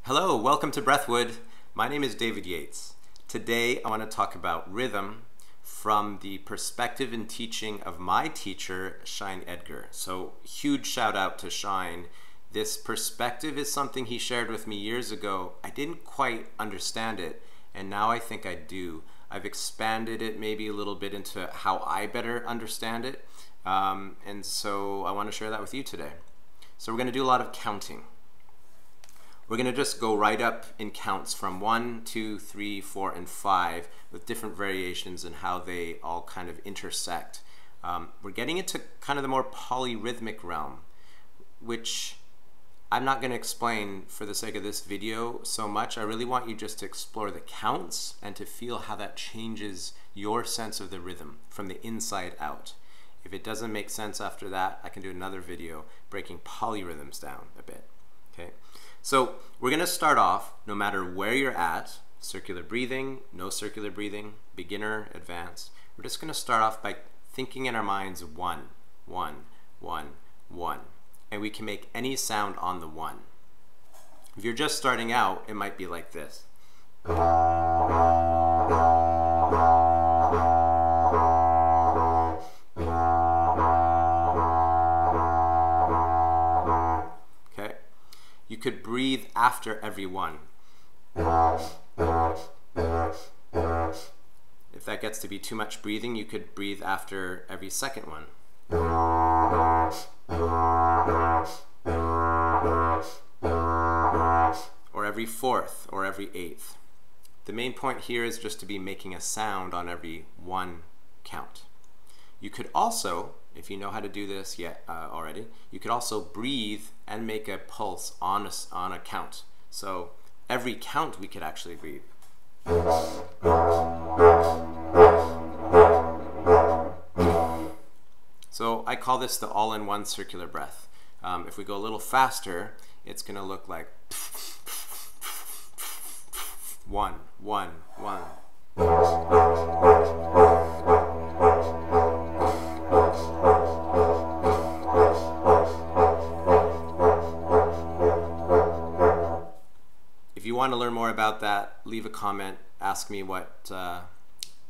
Hello, welcome to Breathwood. My name is David Yates. Today I want to talk about rhythm from the perspective and teaching of my teacher, Shine Edgar. So huge shout out to Shine. This perspective is something he shared with me years ago. I didn't quite understand it, and now I think I do. I've expanded it maybe a little bit into how I better understand it, and so I want to share that with you today. So we're going to do a lot of counting. We're going to just go right up in counts from 1, 2, 3, 4, and 5 with different variations and how they all kind of intersect. We're getting into kind of the more polyrhythmic realm, which I'm not going to explain for the sake of this video so much. I really want you just to explore the counts and to feel how that changes your sense of the rhythm from the inside out. If it doesn't make sense after that, I can do another video breaking polyrhythms down a bit. Okay? So we're going to start off, no matter where you're at, circular breathing, no circular breathing, beginner, advanced. We're just going to start off by thinking in our minds 1, 1, 1, 1. And we can make any sound on the 1. If you're just starting out, it might be like this. You could breathe after every one. If that gets to be too much breathing, you could breathe after every second one. Or every fourth, or every eighth. The main point here is just to be making a sound on every one count. You could also, if you know how to do this yet already, you could also breathe and make a pulse on a count. So every count we could actually breathe. So I call this the all-in-one circular breath. If we go a little faster, it's going to look like 1, 1, 1. If you want to learn more about that, leave a comment. Ask me what.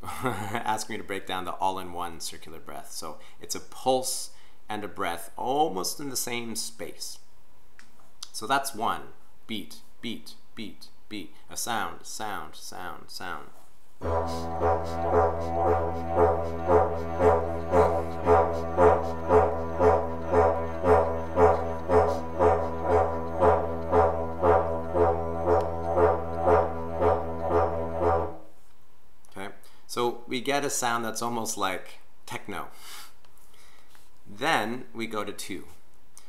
Ask me to break down the all-in-one circular breath. So it's a pulse and a breath, almost in the same space. So that's 1. Beat, beat, beat, beat. A sound, sound, sound, sound. So we get a sound that's almost like techno. Then we go to 2.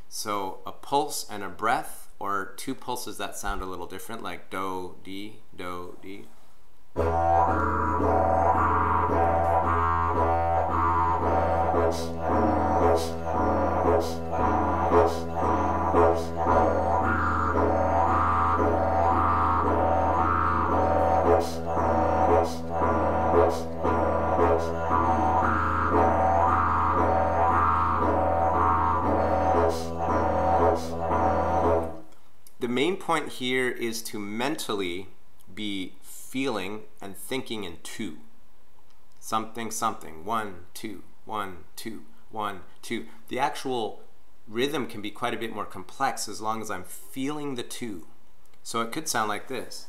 So a pulse and a breath, or 2 pulses that sound a little different, like do, di, do, di. The main point here is to mentally be feeling and thinking in 2. Something, something. 1, 2, 1, 2, 1, 2. The actual rhythm can be quite a bit more complex as long as I'm feeling the 2. So it could sound like this.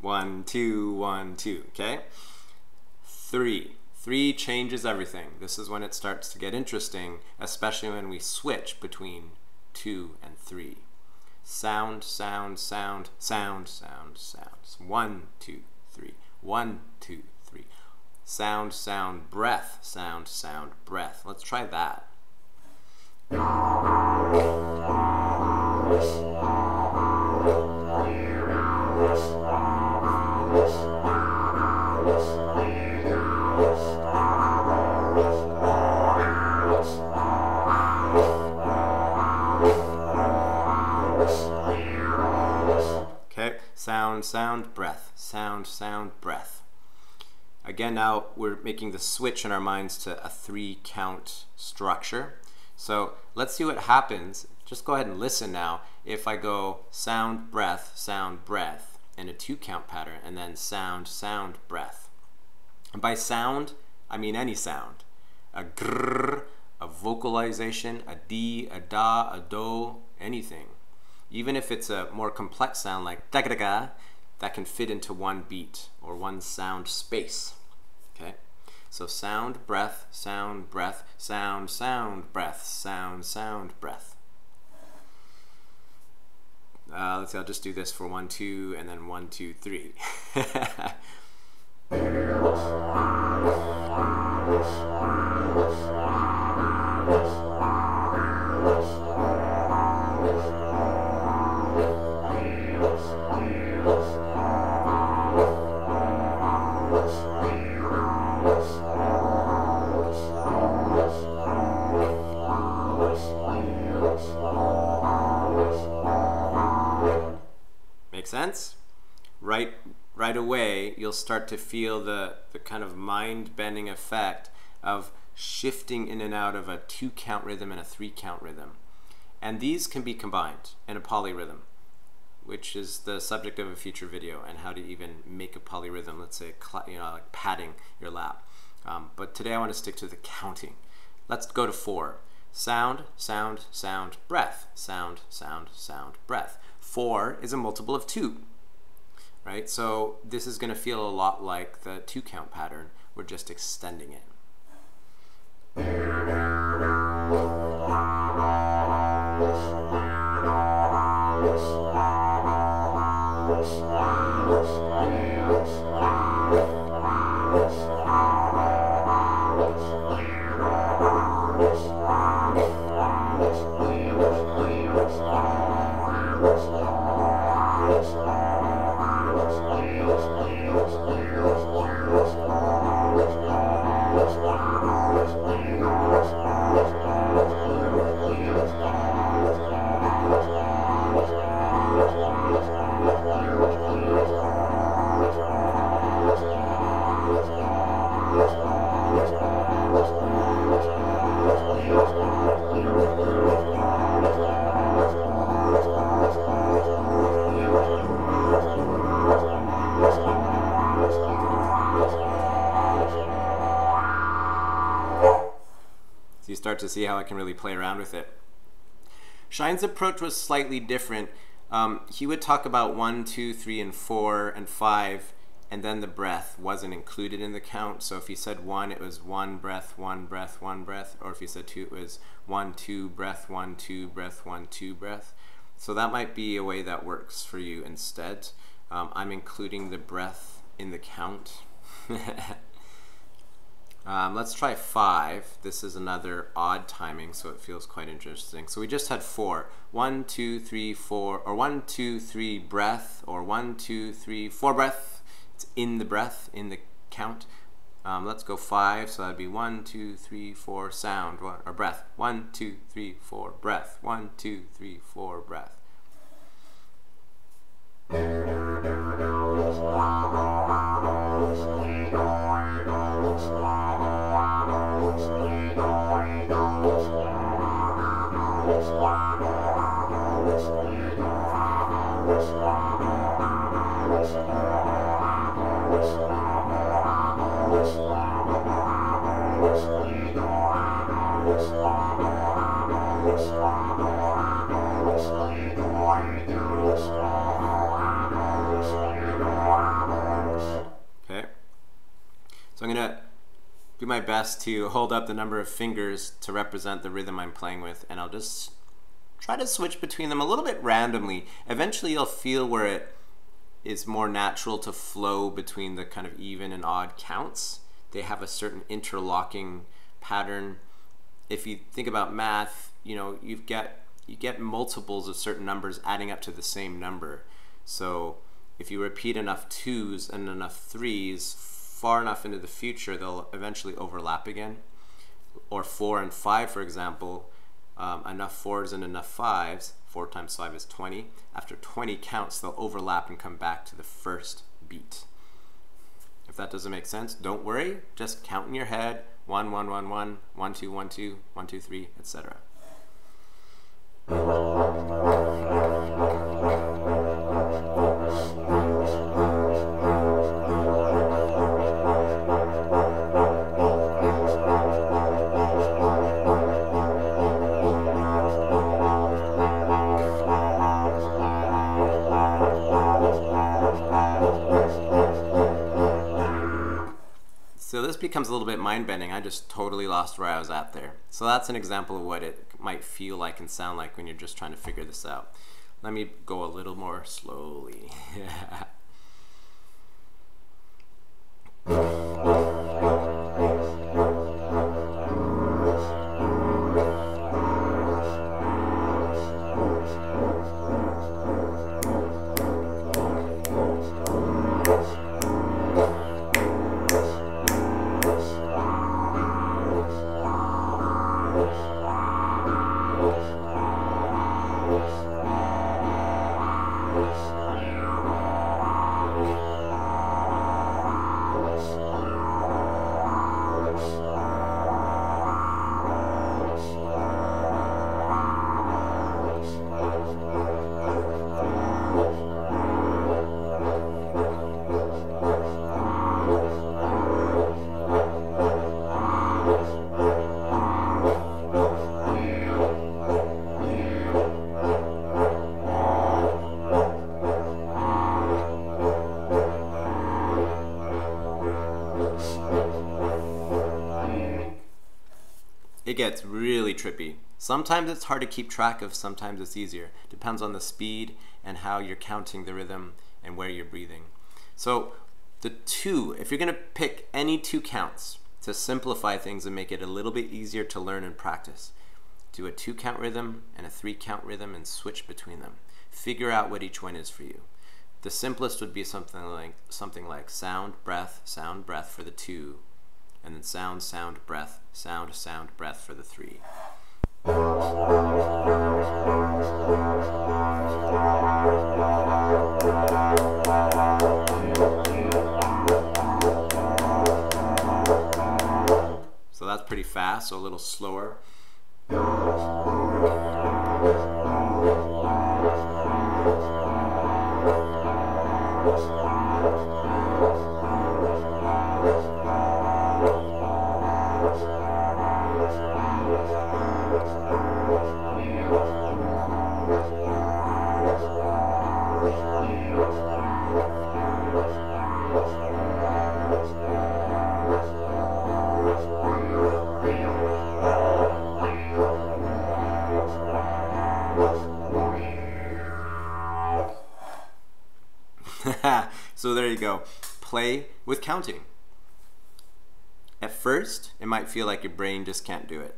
One, two, 1, 2, okay? 3. 3 changes everything. This is when it starts to get interesting, especially when we switch between 2 and 3. Sound, sound, sound, sound, sound, sound. 1, 2, 3. 1, 2, 3. Sound, sound, breath. Sound, sound, breath. Let's try that. sound, sound, breath, sound, sound, breath. Again, now we're making the switch in our minds to a 3-count structure. So let's see what happens. Just go ahead and listen now. If I go sound, breath, in a 2-count pattern, and then sound, sound, breath. And by sound, I mean any sound. A grrr, a vocalization, a D, a da, a do, anything. Even if it's a more complex sound like da ga ga, that can fit into one beat or one sound space. Okay? So sound, breath, sound, breath, sound, sound, breath, sound, sound, breath. Let's see, I'll just do this for 1, 2, and then 1, 2, 3. Make sense? Right away, you'll start to feel the kind of mind-bending effect of shifting in and out of a 2-count rhythm and a 3-count rhythm. And these can be combined in a polyrhythm, which is the subject of a future video, and how to even make a polyrhythm, let's say, like patting your lap. But today I want to stick to the counting. Let's go to 4. Sound, sound, sound, breath. Sound, sound, sound, breath. 4 is a multiple of 2, right? So this is going to feel a lot like the 2-count pattern. We're just extending it. You start to see how I can really play around with it. Shine's approach was slightly different. He would talk about 1, 2, 3, and 4, and 5, and then the breath wasn't included in the count. So if he said 1, it was 1 breath, 1 breath, 1 breath. Or if he said 2, it was 1, 2 breath, 1, 2 breath, 1, 2 breath. So that might be a way that works for you instead. I'm including the breath in the count. Let's try 5. This is another odd timing, so it feels quite interesting. So we just had 4. 1, 2, 3, 4, or 1, 2, 3 breath, or 1, 2, 3, 4 breath. It's in the breath, in the count. Let's go 5, so that'd be 1, 2, 3, 4 sound, or breath. 1, 2, 3, 4 breath. 1, 2, 3, 4 breath. Okay, so I'm gonna do my best to hold up the number of fingers to represent the rhythm I'm playing with, and I'll just try to switch between them a little bit randomly. Eventually you'll feel where it is more natural to flow between the kind of even and odd counts. They have a certain interlocking pattern. If you think about math, you know, you get multiples of certain numbers adding up to the same number. So if you repeat enough 2s and enough 3s far enough into the future, they'll eventually overlap again. Or 4 and 5, for example, enough 4s and enough 5s, 4 times 5 is 20. After 20 counts, they'll overlap and come back to the first beat. If that doesn't make sense, don't worry. Just count in your head. 1, 1, 1, 1, 1, 2, 1, 2, 1, 2, 3, etc. So this becomes a little bit mind-bending. I just totally lost where I was at there. So that's an example of what it might feel like and sound like when you're just trying to figure this out. Let me go a little more slowly. It gets really trippy. Sometimes it's hard to keep track of, sometimes it's easier. Depends on the speed and how you're counting the rhythm and where you're breathing. So the 2, if you're gonna pick any 2 counts to simplify things and make it a little bit easier to learn and practice, do a 2 count rhythm and a 3 count rhythm and switch between them. Figure out what each one is for you. The simplest would be something like sound, breath for the 2, and then sound, sound, breath, sound, sound, breath for the 3. So that's pretty fast, so a little slower. So there you go. Play with counting. At first, it might feel like your brain just can't do it.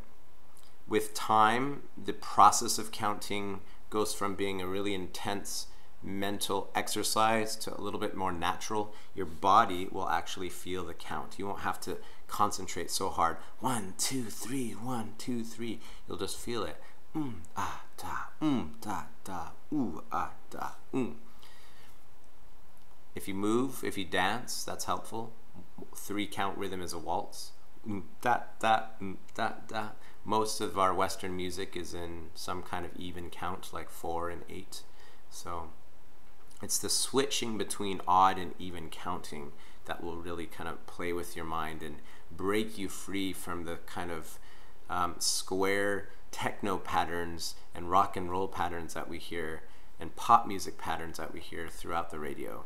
With time, the process of counting goes from being a really intense mental exercise to a little bit more natural. Your body will actually feel the count. You won't have to concentrate so hard. 1, 2, 3, 1, 2, 3. You'll just feel it. Ah, da, da, da, ah, da, If you move, if you dance, that's helpful. 3 count rhythm is a waltz. Da, da, da, da. Most of our Western music is in some kind of even count, like 4 and 8. So it's the switching between odd and even counting that will really kind of play with your mind and break you free from the kind of square techno patterns and rock and roll patterns that we hear and pop music patterns that we hear throughout the radio.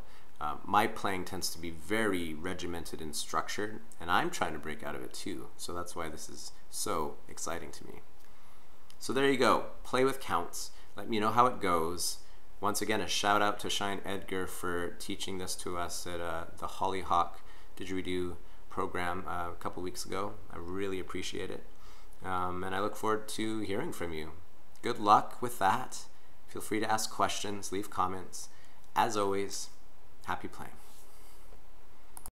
My playing tends to be very regimented and structured, and I'm trying to break out of it too. So that's why this is so exciting to me. So there you go. Play with counts. Let me know how it goes. Once again, a shout out to Shine Edgar for teaching this to us at the Hollyhock Didgeridoo program a couple weeks ago. I really appreciate it. And I look forward to hearing from you. Good luck with that. Feel free to ask questions, leave comments. As always, happy playing.